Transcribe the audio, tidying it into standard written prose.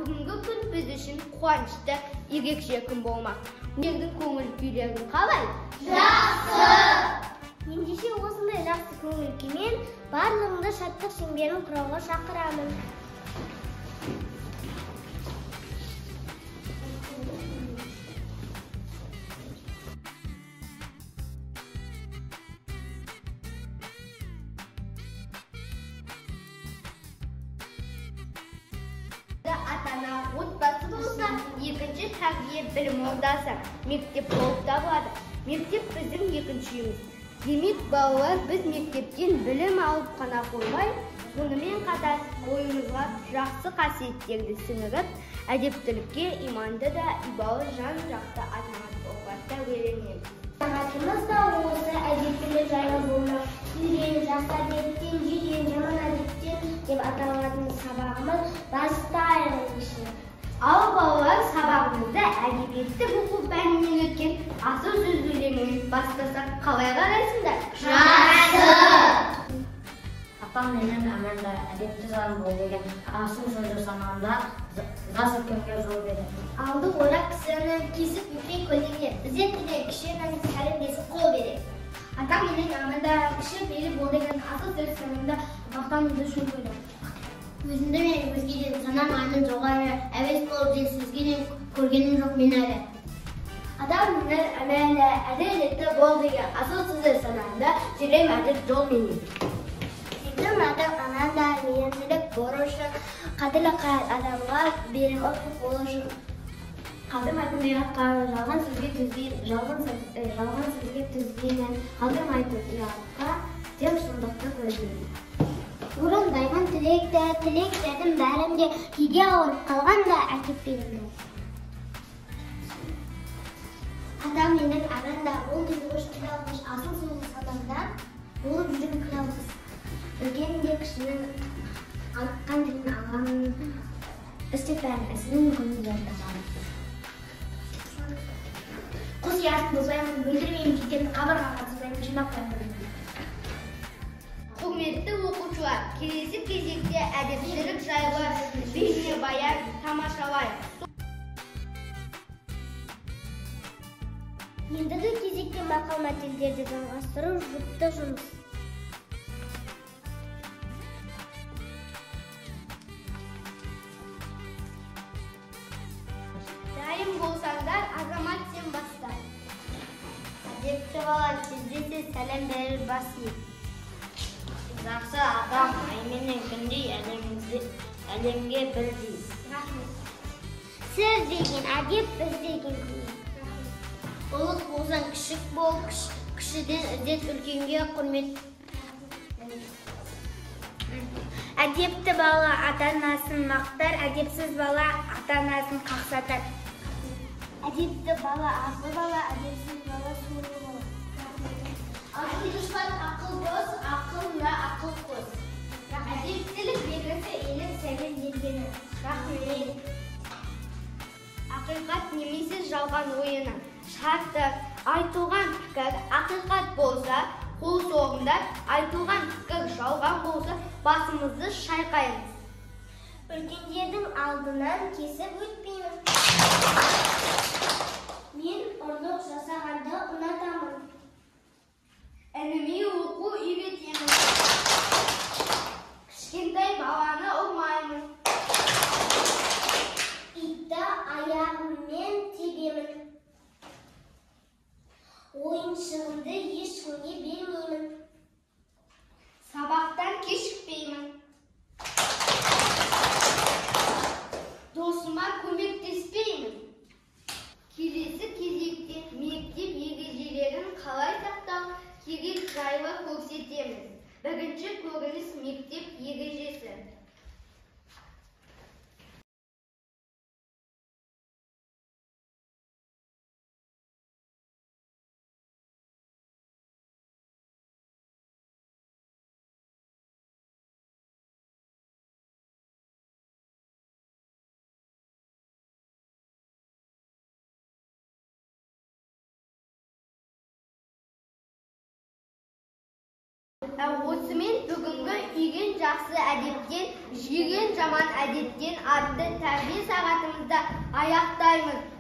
бүгінгі күн біз үшін қуанышты, ерекше күн болмақ. Сіздердің көңіл күйлеріңіз қалай? Жақсы! Ендеше осындай жақсы көңіл күймен барлығыңды шаттық шеңберін құрауға шақырамын. Ата-ана отбасы болса, екінші тәрбие білім ордасы, мектеп болып табылады. Мектеп біздің екінші үйіміз. Демек, балалар, біз мектептен білім алып қана қоймай, сонымен қатар бойымызға жақсы қасиеттерді сіңіріп, әдептілікке иманды да ибалы жан-жақты азамат болуға тәрбиеленеміз. Сағатымыз да осы әдептілік жайлы болмақ. Үйрен, жақсы әдеттен, жирен, жаман әдеттен деп аталатын сабағымыз бастайық. Ал балалар, сабағымызда әдебиетті оқу пәнінен өткен асыл сөз өлеңімен бастасақ қалай қарайсыңдар? Жақсы! Апам менен Аманда әдепті жан бол деген асыл сөзді санағанда жас үлкенге жол берді. Алды орақ кісінің кесіп өтпей көлденген. Бізде тіле кішінің сәлемдесіп қол береді. Атам менен Аманда кіші белі бол деген асыл сөз санағанда мақтануды үшін көрді. Өзімді мен өзгеден санамайының жоғары әвес болып жетсізгенен көргенім жоқ мен әлі. Адам менен Аманда әділетті бол деген асыл сөзді санағанда жүрем әділ жол менен. Сіздің атам Аманда мейірімділік борышы, қадірлі адамға берімді болушы. Қалдырмайтын жалған сөзге төзбеймін, қалдырмайтын ұятқа тек шындықты көздеймін. Орындаймын тілектердің бәрінде, кейде ауырып қалғанда әкетпеймін. Атам менің Аманда ол дүниеғыш күләуғыш асыл сөзі санамда болып жүрген күләуғыш. Үлкен де кішінің айтқан тілін алған істеп бәрін ісінің көңіл жаттаған. Құс ясын бұзбаймын, бүлдірмеймін, кететін қабырғаға бұзбаймын, жинап қоймын. Құрметті оқушылар, келесі кезекте әдептілік жайлы бейнебаян тамашалайық. Ендігі кезекте мақал-мәтелдерді жалғастыру жұпты жұмыс. Дайын болсаңдар, азамат сен баста. Әдепті бала кездесе сәлем берер бас ет. Жақсы адам айменен күндей әлемге бірдей. Сіз деген әдеп, біз деген күнде. Ұлық болсаң кішік бол, кішіден ізет, үлкенге құрмет. Әдепті бала ата-анасын мақтар, әдепсіз бала ата-анасын қақсатар. Әдепті бала ақыл бала, әдепсіз бала суыр бала. Ақыл дұшпан ақыл дос, ақылына ақыл қос. Әдептілік белгісі елін сәлем бергені. Рахмет. Ақиқат немесе жалған ойыны. Шарты айтылған пікір ақиқат болса, қол соғымдар, айтылған пікір жалған болса, басымызды шайқаймыз. Үлкендердің алдынан кесіп өтпеймін. Мен ұрлық жасағанды ұнатамын. Әніме оқу үйретемін. Кішкентай баланы ұрмаймын. Итті аяғыммен тебемін. Ойыншығымды ешкімге бермеймін. Сабақтан кешікпеймін. Досыма көмектеспеймін. Келесі кезекте мектеп ережелерін қалай сақтау керек жайлы көрсетеміз. Бірінші көрініс мектеп ережесі. Осымен бүгінгі үйген жақсы әдеттен, жеген жаман әдеттен programımızda terbiye saatımızda ayaktayız.